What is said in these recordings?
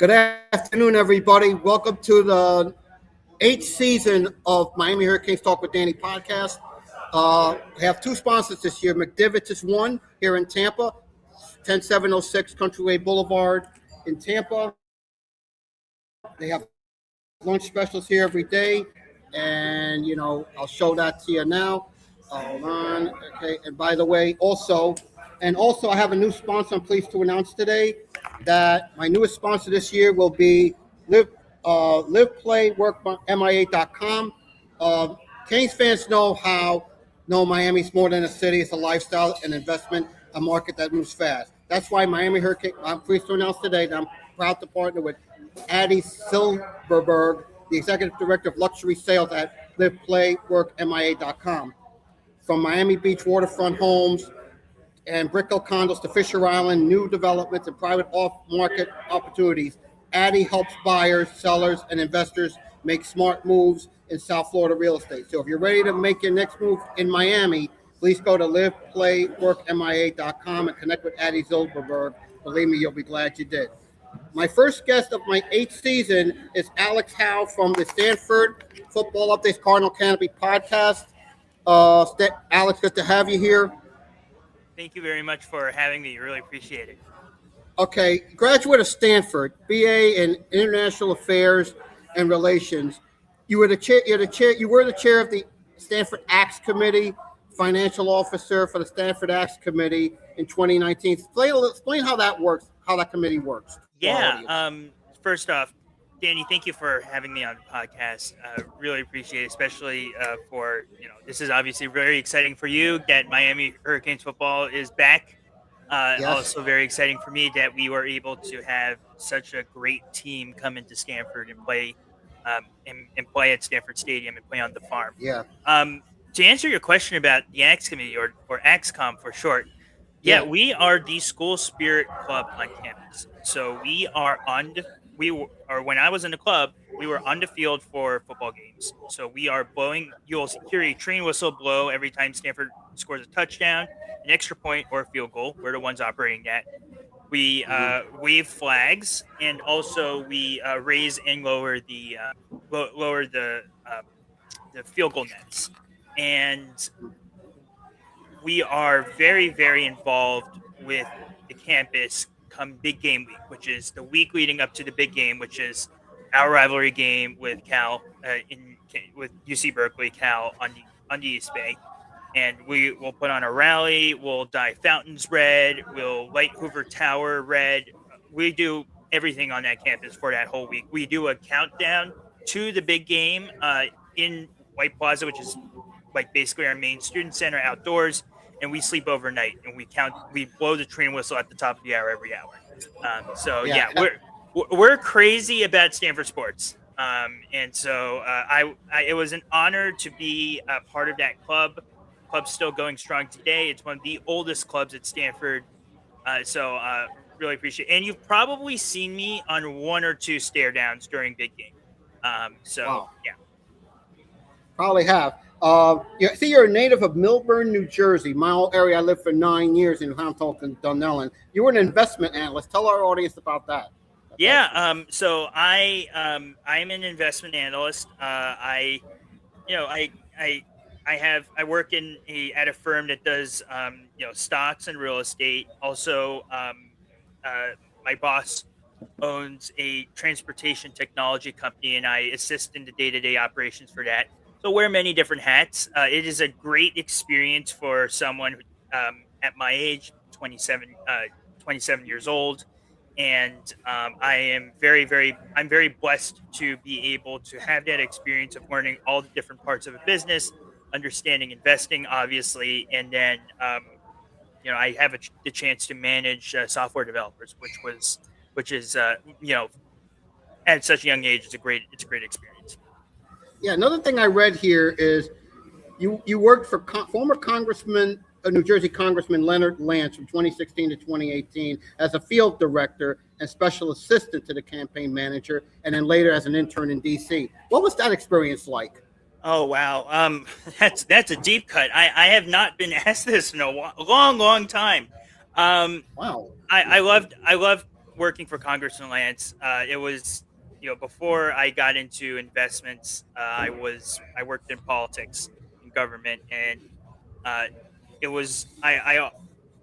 Good afternoon, everybody. Welcome to the 8th season of Miami Hurricanes Talk with Danny podcast. We have two sponsors this year. McDivot is one here in Tampa, 10706 Countryway Boulevard in Tampa. They have lunch specials here every day, and I'll show that to you now. Hold on. Okay, and by the way, also I have a new sponsor I'm pleased to announce today that my newest sponsor this year will be Live Play Work MIA.com. Canes fans know Miami's more than a city. It's a lifestyle, an investment, a market that moves fast. That's why Miami Hurricane, I'm pleased to announce today that I'm proud to partner with Addie Silverberg, the Executive Director of Luxury Sales at Live Play Work MIA.com. From Miami Beach waterfront homes and Brickell condos to Fisher Island, new developments and private off-market opportunities, Addie helps buyers, sellers, and investors make smart moves in South Florida real estate. So if you're ready to make your next move in Miami, please go to liveplayworkmia.com and connect with Addie Zilberberg. Believe me, you'll be glad you did. My first guest of my 8th season is Alex Hou from the Stanford Football Updates Cardinal Canopy Podcast. Alex, good to have you here. Thank you very much for having me. Really appreciate it. Okay, graduate of Stanford, BA in International Affairs and Relations. You were the chair of the Stanford Acts Committee, financial officer for the Stanford Acts Committee in 2019. Explain how that works, how that committee works. Yeah. First off, Danny, thank you for having me on the podcast. Really appreciate it, especially for, this is obviously very exciting for you that Miami Hurricanes football is back. Yes. Also very exciting for me that we were able to have such a great team come into Stanford and play and play at Stanford Stadium and play on the farm. Yeah. To answer your question about the Acts Committee or AXCOM for short, yeah, we are the school spirit club on campus. So we are when I was in the club, we were on the field for football games. So we are you'll hear a train whistle blow every time Stanford scores a touchdown, an extra point, or a field goal. We're the ones operating that. We wave flags, and also we raise and lower the field goal nets. And we are very, very involved with the campus come big game week, which is the week leading up to the big game, which is our rivalry game with Cal, with UC Berkeley, Cal on the East Bay. And we will put on a rally. We'll dye fountains red. We'll light Hoover Tower red. We do everything on that campus for that whole week. We do a countdown to the big game in White Plaza, which is like basically our main student center outdoors. And we sleep overnight, and we blow the train whistle at the top of the hour every hour. We're crazy about Stanford sports. And so it was an honor to be a part of that club. Club's still going strong today. It's one of the oldest clubs at Stanford. Really appreciate it. And you've probably seen me on one or two stare downs during big game. Wow. Yeah. Probably have. You're a native of Millburn, New Jersey, my old area. I lived for 9 years in Hamilton, Dunellen. You were an investment analyst. Tell our audience about that. So I'm an investment analyst. I work at a firm that does stocks and real estate. Also, my boss owns a transportation technology company, and I assist in the day-to-day operations for that. So wear many different hats. It is a great experience for someone at my age, 27 years old. And I am I'm very blessed to be able to have that experience of learning all the different parts of a business, understanding investing, obviously. And then, I have the chance to manage software developers, which is at such a young age, it's a great experience. Yeah, another thing I read here is you worked for former New Jersey Congressman Leonard Lance from 2016 to 2018 as a field director and special assistant to the campaign manager, and then later as an intern in D.C. What was that experience like? Oh, wow. That's a deep cut. I have not been asked this in a long time. Wow. I loved working for Congressman Lance, it was, before I got into investments, I worked in politics and government, and uh, it was I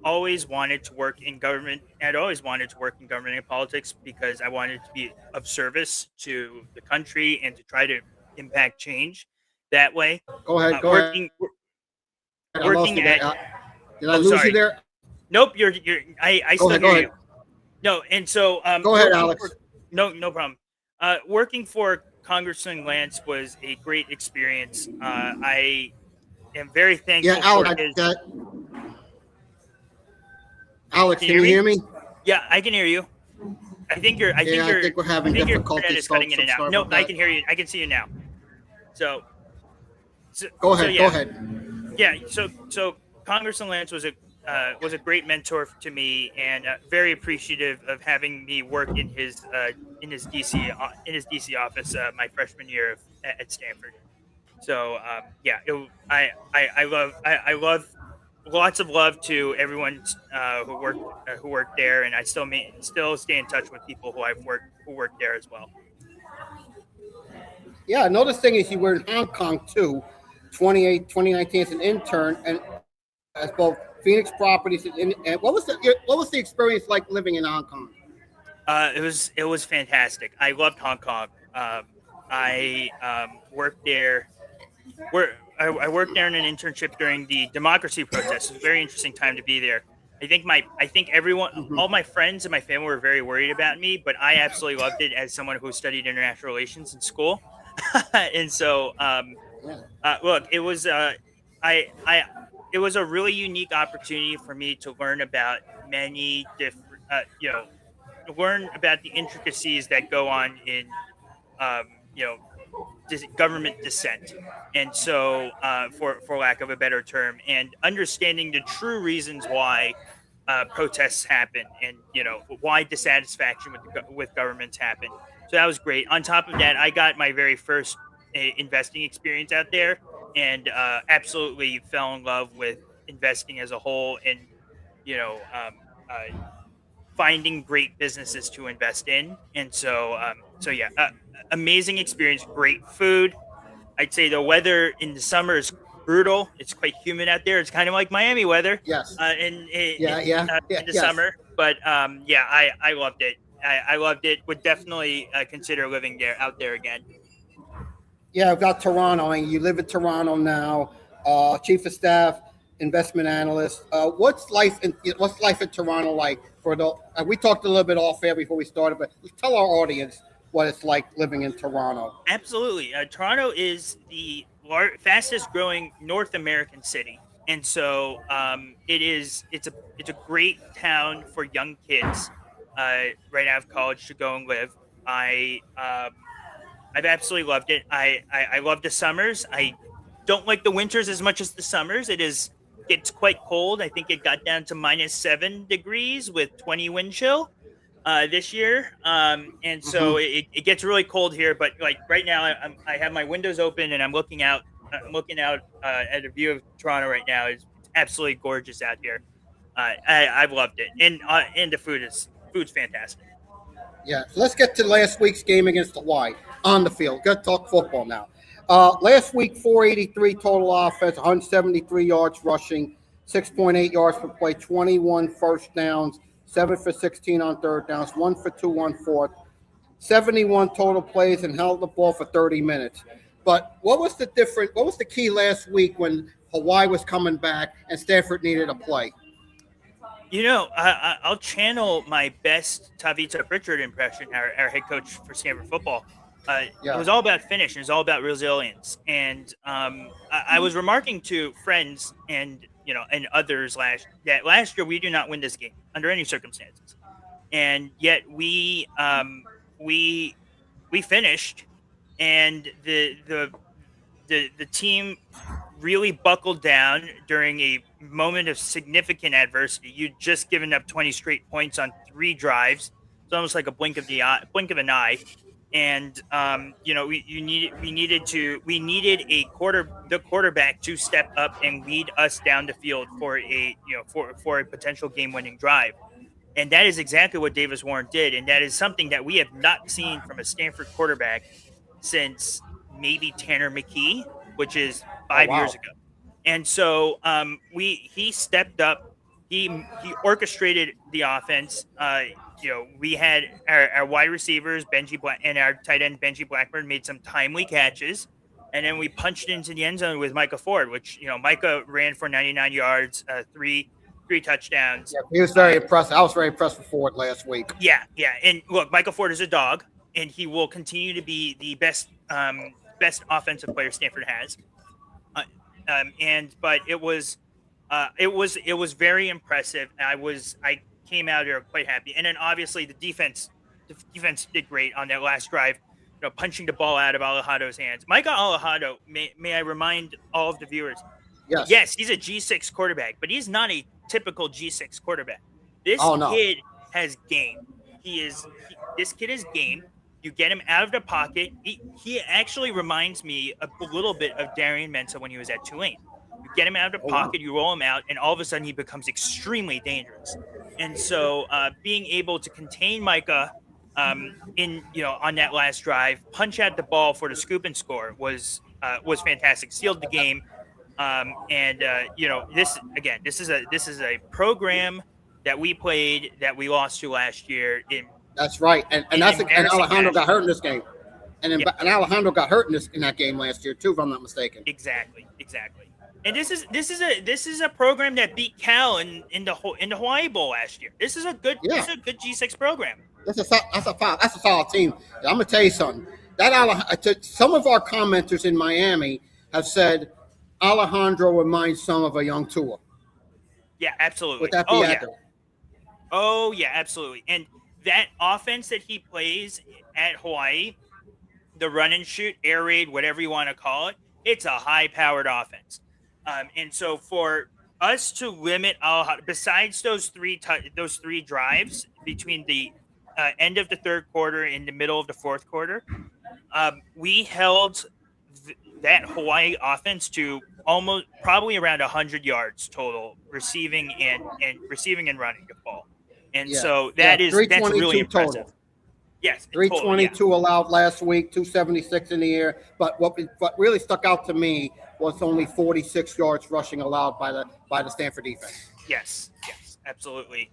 always wanted to work in government. I'd always wanted to work in government and politics because I wanted to be of service to the country and to try to impact change that way. Go ahead. Go ahead. Working I lost working you at there. Did I oh lose you sorry, there? nope, you're I Go still ahead. Go hear ahead. you. No, and so Go ahead, working Alex. for no problem. Working for Congressman Lance was a great experience. I am very Yeah, thankful for Alex. his. Alex, Can you can hear you me? hear me? Yeah, I can hear you. I think your I think Yeah, I your think we're I having think your difficulty, internet is cutting folks. in I'm and out. sorry Nope, about I that. can hear you. I can see you now. So so, Go so ahead. Go yeah, ahead. yeah. So Congressman Lance was a great mentor to me, and very appreciative of having me work in his DC office my freshman year at Stanford. So yeah, I love lots of love to everyone who worked there, and I still stay in touch with people who worked there as well. Yeah, another thing is you were in Hong Kong too, 2019 as an intern, and as both Phoenix Properties and what was the experience like living in Hong Kong? It was fantastic. I loved Hong Kong. I worked there. I worked there in an internship during the democracy protests. It was a very interesting time to be there. I think everyone, Hmm. all my friends and my family were very worried about me, but I absolutely loved it as someone who studied international relations in school. And so, Yeah. look, I it was a really unique opportunity for me to learn about many different, learn about the intricacies that go on in, um, you know, government dissent, and so for lack of a better term, and understanding the true reasons why protests happen, and why dissatisfaction with with governments happen. So that was great. On top of that, I got my very first investing experience out there, and absolutely fell in love with investing as a whole, and you know um, uh, finding great businesses to invest in. And so yeah, amazing experience, great food. I'd say the weather in the summer is brutal. It's quite humid out there. It's kind of like Miami weather Yes. Yeah. in Yeah. Yeah. in the Yes. summer. But yeah, I loved it. I loved it. Would definitely consider living out there again. Yeah, I've got Toronto, and you live in Toronto now. Chief of staff, investment analyst. What's life in Toronto like? For the we talked a little bit off air before we started, but tell our audience what it's like living in Toronto. Absolutely. Toronto is the fastest growing North American city. And so it's a great town for young kids right out of college to go and live. I I've absolutely loved it. I love the summers. I don't like the winters as much as the summers. It's quite cold. I think it got down to -7 degrees with 20 wind chill this year. And so Hmm. it gets really cold here. But like right now, I have my windows open and I'm looking out. I'm looking out at a view of Toronto right now. It's absolutely gorgeous out here. I've loved it, and the food's fantastic. Yeah, so let's get to last week's game against the Y on the field. Got to talk football now. Last week, 483 total offense, 173 yards rushing, 6.8 yards per play, 21 first downs, 7 for 16 on third downs, 1 for 2 on fourth, 71 total plays, and held the ball for 30 minutes. But what was the difference? What was the key last week when Hawaii was coming back and Stanford needed a play? I'll channel my best Tavita Pritchard impression, our head coach for Stanford football. It Yeah. was all about finish. It was all about resilience. And I was remarking to friends and and others that last year we do not win this game under any circumstances, and yet we we finished, and the team really buckled down during a moment of significant adversity. You'd just given up 20 straight points on 3 drives. It's almost like a blink of an eye. And we needed the quarterback to step up and lead us down the field for a potential game winning drive. And that is exactly what Davis Warren did. And that is something that we have not seen from a Stanford quarterback since maybe Tanner McKee, which is Oh 5 years wow. ago. And so he stepped up. He orchestrated the offense. We had our wide receivers Benji Black and our tight end Benji Blackburn made some timely catches, and then we punched into the end zone with Micah Ford, which Micah ran for 99 yards, three touchdowns. Yeah, he was very impressed. I was very impressed with Ford last week. Yeah. And look, Micah Ford is a dog, and he will continue to be the best offensive player Stanford has. But it was very impressive. I came out here quite happy, and then obviously the defense did great on that last drive. Punching the ball out of Alajado's hands. Micah Alajado, may I remind all of the viewers? Yes, he's a G6 quarterback, but he's not a typical G6 quarterback. This kid has game. This kid is game. You get him out of the pocket. He actually reminds me a little bit of Darian Mensah when he was at Tulane. You get him out of the pocket, you roll him out, and all of a sudden he becomes extremely dangerous. And so being able to contain Micah on that last drive, punch out the ball for the scoop and score was fantastic. Sealed the game. This is a program that we played that we lost to last year. That's right, and Alejandro got hurt in this game, and Alejandro got hurt in that game last year too, if I'm not mistaken. Exactly. And this is a program that beat Cal in the Hawaii Bowl last year. This is a good G6 program. That's a solid team. I'm gonna tell you something. Some of our commenters in Miami have said Alejandro reminds some of a young Tua. Yeah, absolutely. Would that be accurate? Oh yeah, absolutely. And that offense that he plays at Hawaii, the run and shoot, air raid, whatever you want to call it, it's a high-powered offense. And so for us to limit Alejandro, besides those three drives between the end of the third quarter and the middle of the fourth quarter, we held that Hawaii offense to probably around 100 yards total, receiving and running the ball. And so that's really impressive. Total. Yes, 322 allowed last week, 276 in the air. But what really stuck out to me was only 46 yards rushing allowed by the Stanford defense. Yes, absolutely.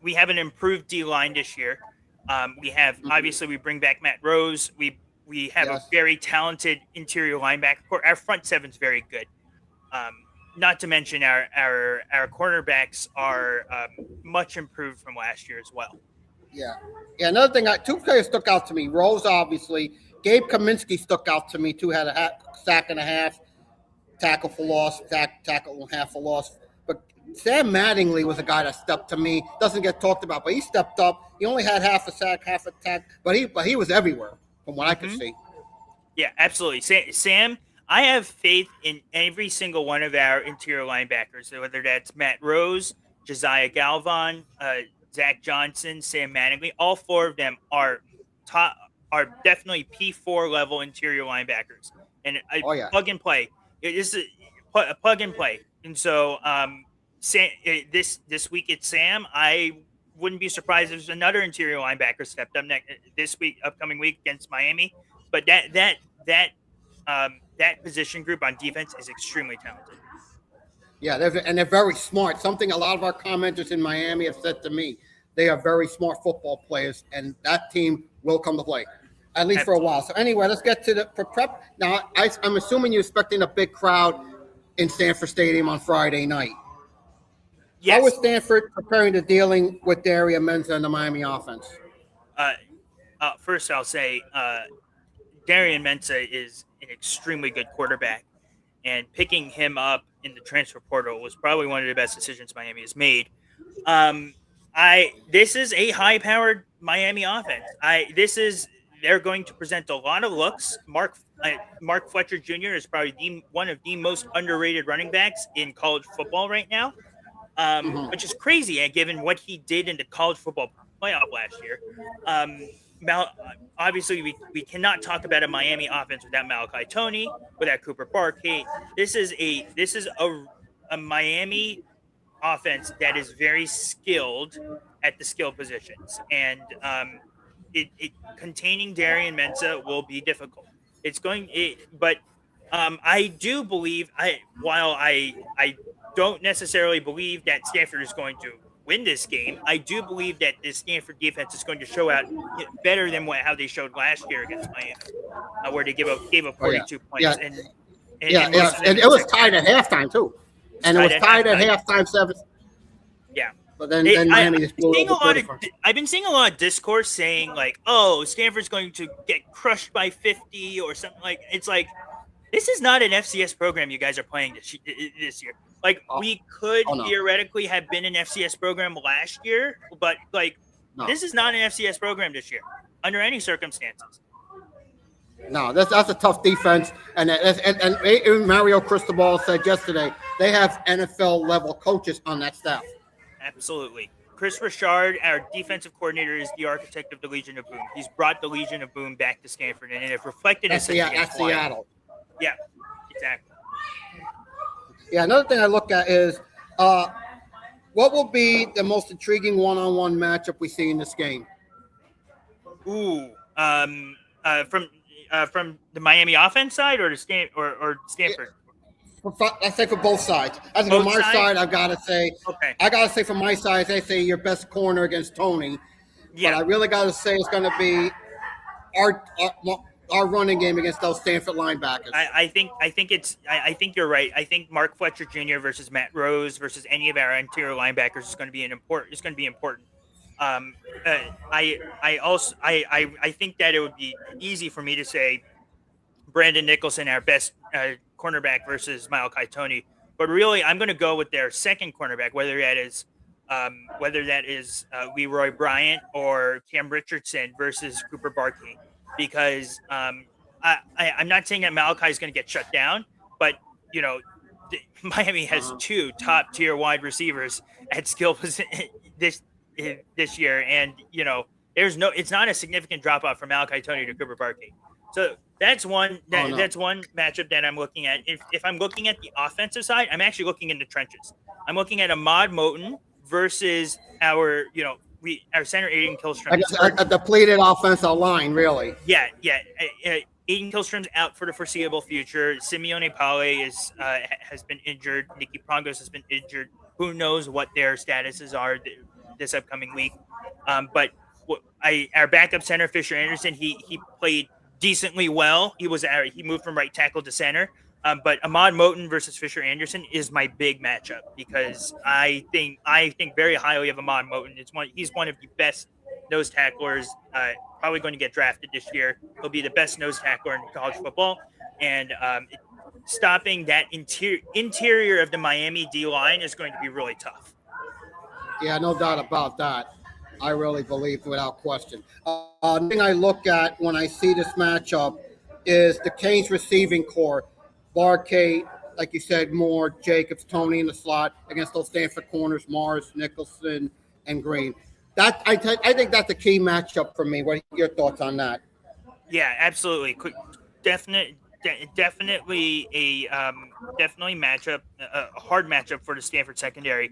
We have an improved D line this year. We have obviously we bring back Matt Rose. We have a very talented interior linebacker. Our front seven's very good. Not to mention our cornerbacks are much improved from last year as well. Yeah. Another thing, two players stuck out to me. Rose, obviously. Gabe Kaminsky stuck out to me too. Had a sack and a half, tackle for loss, tackle and half for loss. But Sam Mattingly was a guy that stepped to me. Doesn't get talked about, but he stepped up. He only had half a sack, half a tack, but he was everywhere from what I could see. Yeah, absolutely. Sam, I have faith in every single one of our interior linebackers, whether that's Matt Rose, Josiah Galvan, Zach Johnson, Sam Mattingly. All four of them are definitely P4 level interior linebackers, and plug and play. This is a plug and play. And so, this week at Sam, I wouldn't be surprised if there's another interior linebacker stepped up upcoming week against Miami. But that position group on defense is extremely talented. Yeah, they're very smart. Something a lot of our commenters in Miami have said to me. They are very smart football players, and that team will come to play, at least for a while. So anyway, let's get to the prep. Now, I'm assuming you're expecting a big crowd in Stanford Stadium on Friday night. Yes. How is Stanford preparing to dealing with Darian Mensah and the Miami offense? First, I'll say Darian Mensah is an extremely good quarterback, and picking him up in the transfer portal was probably one of the best decisions Miami has made. This is a high-powered Miami offense. They're going to present a lot of looks. Mark Fletcher Jr. is probably one of the most underrated running backs in college football right now, which is crazy given what he did in the college football playoff last year. Obviously, we cannot talk about a Miami offense without Malachi Toney, without Cooper Barkey. This is a Miami offense that is very skilled at the skill positions, and containing Darian Mensah will be difficult. But I do believe while I don't necessarily believe that Stanford is going to win this game, I do believe that the Stanford defense is going to show out better than how they showed last year against Miami, where they gave up 42 points. And it was tied at halftime too, and it was tied at halftime 7. Yeah. But then Miami just blew it. I've been seeing a lot of discourse saying like, "Oh, Stanford's going to get crushed by 50 or something." Like, it's like, this is not an FCS program you guys are playing this year. Like, we could theoretically have been an FCS program last year, but like, this is not an FCS program this year under any circumstances. No, that's a tough defense, and Mario Cristobal said yesterday they have NFL level coaches on that staff. Absolutely. Chris Richard, our defensive coordinator, is the architect of the Legion of Boom. He's brought the Legion of Boom back to Stanford, and it reflected at Seattle. Yeah, exactly. Yeah, another thing I look at is what will be the most intriguing one-on-one matchup we see in this game? Ooh, from the Miami offense side or Stanford? I say for both sides. As for my side, I've got to say, from my side, they say your best corner against Tony. Yeah. But I really got to say it's going to be our running game against those Stanford linebackers. I think you're right. I think Mark Fletcher Jr. versus Matt Rose versus any of our interior linebackers is going to be important. I think that it would be easy for me to say Brandon Nicholson, our best cornerback, versus Malachi Tony, but really I'm going to go with their second cornerback, whether that is Leroy Bryant or Cam Richardson versus Cooper Barkley, because I'm not saying that Malachi is going to get shut down, but Miami has two top tier wide receivers at skill position this year, and it's not a significant drop off from Malachi Tony to Cooper Barkley. So that's one matchup that I'm looking at. If I'm looking at the offensive side, I'm actually looking in the trenches. I'm looking at Ahmad Moten versus our center Aiden Killstrom. A depleted offensive line, really. Yeah. Aiden Killstrom's out for the foreseeable future. Simeone Pale has been injured. Nicky Prongos has been injured. Who knows what their statuses are this upcoming week? But our backup center Fisher Anderson, he played decently well. He moved from right tackle to center. But Ahmad Moten versus Fisher Anderson is my big matchup, because I think very highly of Ahmad Moten. He's one of the best nose tacklers, probably going to get drafted this year. He'll be the best nose tackler in college football, and stopping that interior of the Miami D line is going to be really tough. Yeah, no doubt about that. I really believe, without question. The thing I look at when I see this matchup is the Canes receiving core. Barkay, like you said, Moore, Jacobs, Tony in the slot against those Stanford corners, Mars, Nicholson, and Green. I think that's a key matchup for me. What are your thoughts on that? Yeah, absolutely. Definitely a matchup, a hard matchup for the Stanford secondary.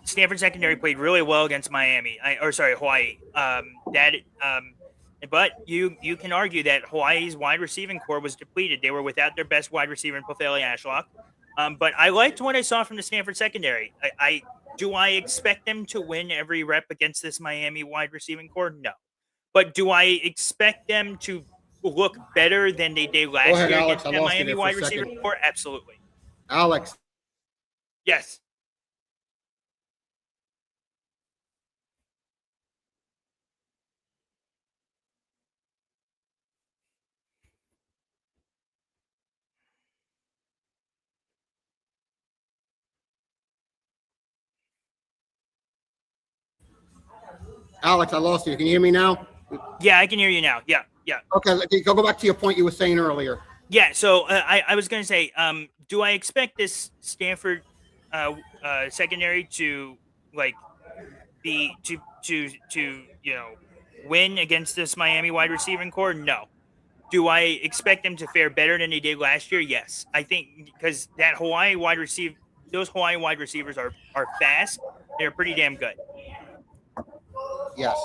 Stanford secondary played really well against Hawaii. But you can argue that Hawaii's wide receiving core was depleted. They were without their best wide receiver in Pofele Ashlock. But I liked what I saw from the Stanford secondary. Do I expect them to win every rep against this Miami wide receiving core? No. But do I expect them to look better than they did last year against that Miami wide receiver core? Absolutely. Alex. Yes. Alex, I lost you. Can you hear me now? Yeah, I can hear you now. Yeah. Okay, go back to your point you were saying earlier. Yeah, so I was going to say, do I expect this Stanford secondary to win against this Miami wide receiving core? No. Do I expect them to fare better than they did last year? Yes. I think because that Hawaii wide receiver those Hawaii wide receivers are fast. They're pretty damn good. Yes.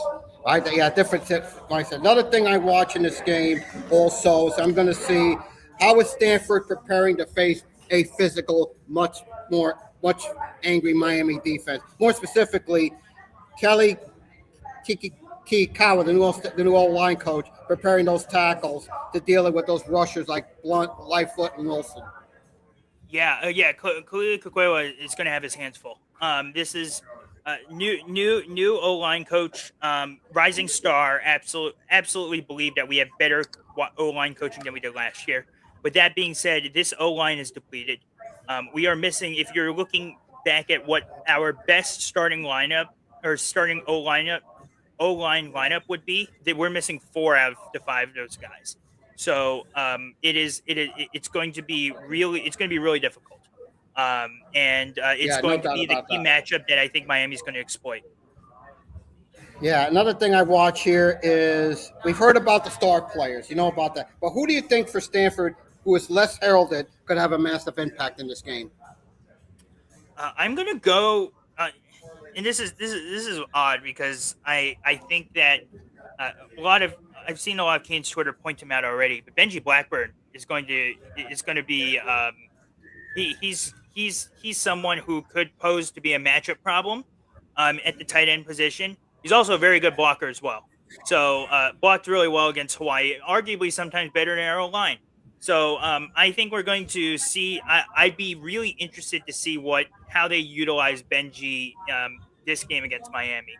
Different. Like I said, another thing I watch in this game also is I'm going to see how is Stanford preparing to face a physical, much angry Miami defense. More specifically, Kelly Kikawa, the new old line coach, preparing those tackles to deal with those rushers like Blunt, Lightfoot, and Wilson. Khalil Kukwewa is going to have his hands full. This is new O line coach, rising star. Absolutely believe that we have better O line coaching than we did last year. With that being said, this O line is depleted. We are missing. If you're looking back at what our best starting lineup or starting O line lineup would be, that we're missing 4 out of the 5 of those guys. So it's going to be really difficult. It's going to be the key matchup that I think Miami's going to exploit. Yeah, another thing I watch here is we've heard about the star players, you know about that. But who do you think for Stanford, who is less heralded, could have a massive impact in this game? I'm going to go, and this is odd because I think that I've seen a lot of Kane's Twitter point him out already, but Benji Blackburn is going to be he's someone who could pose to be a matchup problem at the tight end position. He's also a very good blocker as well. So blocked really well against Hawaii, arguably sometimes better than our line. So I think we're going to see. I'd be really interested to see how they utilize Benji this game against Miami.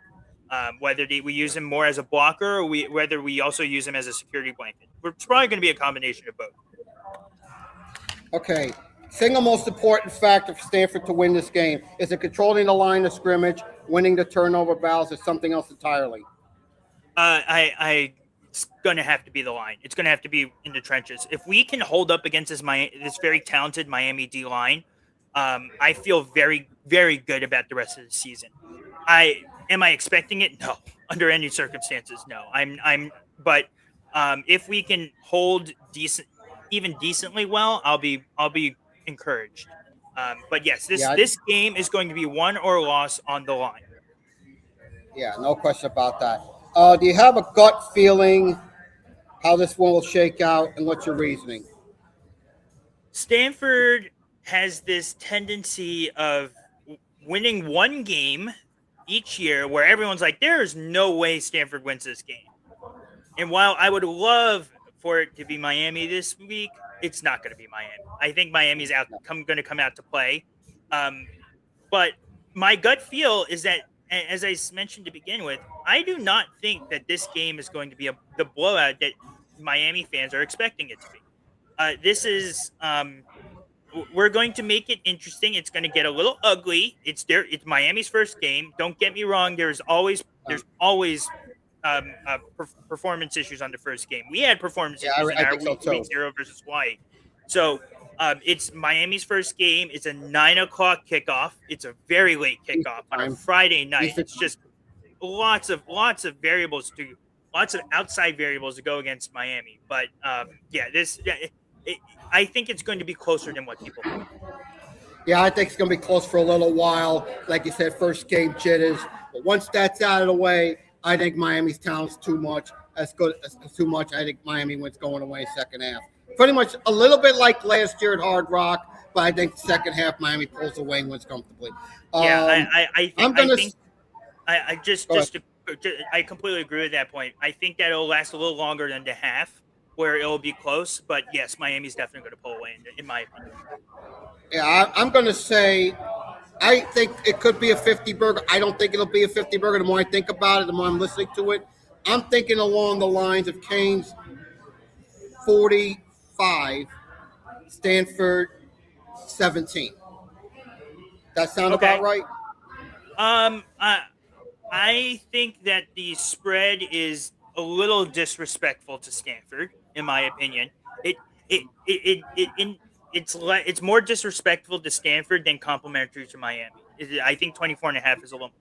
Whether we use him more as a blocker or whether we also use him as a security blanket. It's probably going to be a combination of both. Okay. Single most important factor for Stanford to win this game. Is it controlling the line of scrimmage, winning the turnover battles, or something else entirely? It's going to have to be the line. It's going to have to be in the trenches. If we can hold up against this very talented Miami D line, I feel very, very good about the rest of the season. Am I expecting it? No. Under any circumstances, no. But if we can hold decently well, I'll be encouraged. But yes, this game is going to be won or lost on the line. Yeah, no question about that. Do you have a gut feeling how this one will shake out, and what's your reasoning? Stanford has this tendency of winning one game each year where everyone's like, there is no way Stanford wins this game. And while I would love for it to be Miami this week, it's not going to be Miami. I think Miami's going to come out to play. But my gut feel is that, as I mentioned to begin with, I do not think that this game is going to be the blowout that Miami fans are expecting it to be. This is we're going to make it interesting. It's going to get a little ugly. It's Miami's first game. Don't get me wrong. There's always performance issues on the first game. We had performance issues in our week 0 versus Hawaii. So it's Miami's first game. It's a 9:00 kickoff. It's a very late kickoff on a Friday night. It's just lots of outside variables to go against Miami. But I think it's going to be closer than what people think. Yeah, I think it's going to be close for a little while. Like you said, first game jitters. But once that's out of the way, I think Miami's talent's too much. As good as too much. I think Miami wins going away second half. Pretty much a little bit like last year at Hard Rock, but I think second half Miami pulls away and wins comfortably. I completely agree with that point. I think that it'll last a little longer than the half, where it'll be close. But yes, Miami's definitely going to pull away, in my opinion. Yeah, I'm going to say I think it could be a 50 burger. I don't think it'll be a 50 burger. The more I think about it, the more I'm listening to it. I'm thinking along the lines of Canes 45, Stanford 17. That sound about right? I think that the spread is a little disrespectful to Stanford, in my opinion. It's more disrespectful to Stanford than complimentary to Miami. I think 24.5 is a little.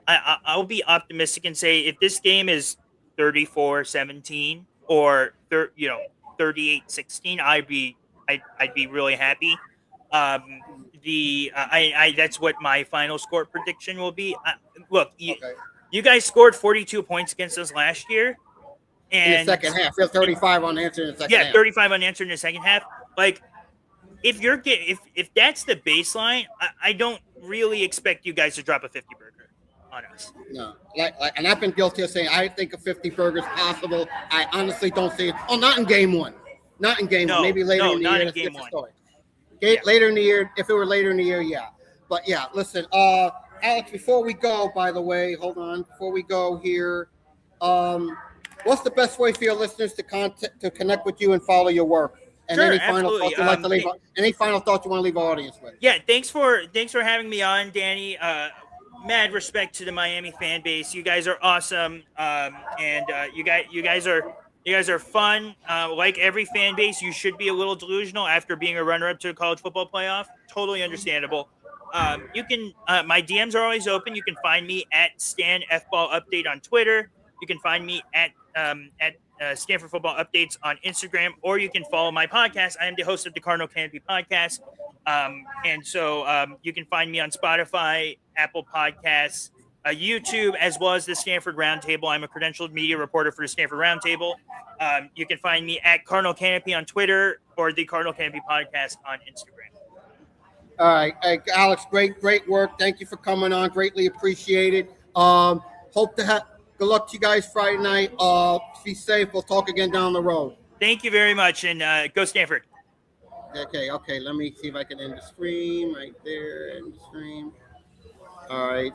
I'll be optimistic and say if this game is 34-17 or 38-16, I'd be really happy. that's what my final score prediction will be. Look, Okay. you guys scored 42 points against us last year, In the and second half, we have 35 unanswered in the second yeah, half. 35 unanswered in the second half. Like, if that's the baseline, I don't really expect you guys to drop a 50 burger on us. No, and I've been guilty of saying I think a 50 burger is possible. I honestly don't see it. Oh, not in game one. Not in game one. Maybe later in the not year. in That's game different one. story. Later in the year, if it were later in the year, yeah. But yeah, listen, Alex, before we go, by the way, hold on. Before we go here, what's the best way for your listeners to connect with you and follow your work? And Sure, any final absolutely. thoughts you'd like to leave? Any final thoughts you want to leave our audience with? Yeah, thanks for having me on, Danny. Mad respect to the Miami fan base. You guys are awesome, and you guys are fun. Like every fan base, you should be a little delusional after being a runner-up to a college football playoff. Totally understandable. You can my DMs are always open. You can find me at Stan Fball Update on Twitter. You can find me at Stanford Football Updates on Instagram, or you can follow my podcast. I am the host of the Cardinal Canopy Podcast. And so you can find me on Spotify, Apple Podcasts, YouTube, as well as the Stanford Roundtable. I'm a credentialed media reporter for the Stanford Roundtable. You can find me at Cardinal Canopy on Twitter or the Cardinal Canopy Podcast on Instagram. All right. Hey, Alex, great work. Thank you for coming on. Greatly appreciated. Hope to have good luck to you guys Friday night. Be safe. We'll talk again down the road. Thank you very much, and go Stanford. Okay. Let me see if I can end the stream right there. End the stream. All right.